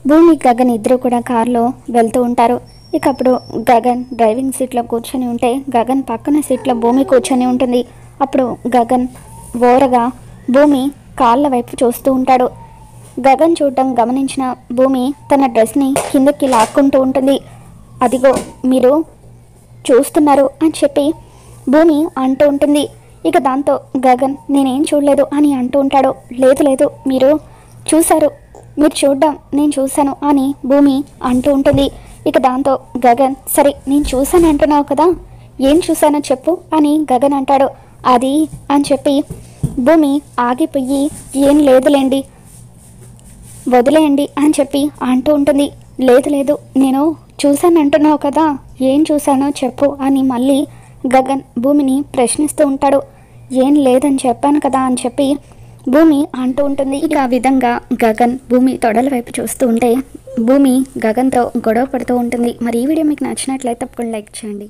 భూమి గగన్ ఇద్దరు కూడా కారులో వెళ్తూ ఉంటారు. ఇక అప్పుడు గగన్ డ్రైవింగ్ సీట్లో కూర్చొని ఉంటే గగన్ పక్కన సీట్లో భూమి కూర్చొని ఉంటుంది. అప్పుడు గగన్ ఓరగా భూమి కాళ్ళ వైపు చూస్తూ ఉంటాడు. గగన్ చూడటం గమనించిన భూమి తన డ్రెస్ని కిందకి లాక్కుంటూ ఉంటుంది. అదిగో మీరు చూస్తున్నారు అని చెప్పి భూమి అంటూ ఉంటుంది. ఇక దాంతో గగన్ నేనేం చూడలేదు అని అంటూ ఉంటాడు. లేదు లేదు మీరు చూశారు, మీరు చూడ్డం నేను చూశాను అని భూమి అంటూ ఉంటుంది. ఇక దాంతో గగన్ సరే నేను చూశాను అంటున్నావు కదా, ఏం చూశానో చెప్పు అని గగన్ అంటాడు. అది అని చెప్పి భూమి ఆగిపోయి ఏం లేదులేండి వదిలేయండి అని చెప్పి అంటూ ఉంటుంది. లేదు లేదు నేను చూశాను అంటున్నావు కదా, ఏం చూశానో చెప్పు అని మళ్ళీ గగన్ భూమిని ప్రశ్నిస్తూ ఉంటాడు. ఏం లేదని చెప్పాను కదా అని చెప్పి భూమి అంటూ ఉంటుంది. ఇక ఆ విధంగా గగన్ భూమి తొడల వైపు చూస్తూ ఉంటే భూమి గగన్తో గొడవ పడుతూ ఉంటుంది. మరి ఈ వీడియో మీకు నచ్చినట్లయితే తప్పకుండా లైక్ చేయండి.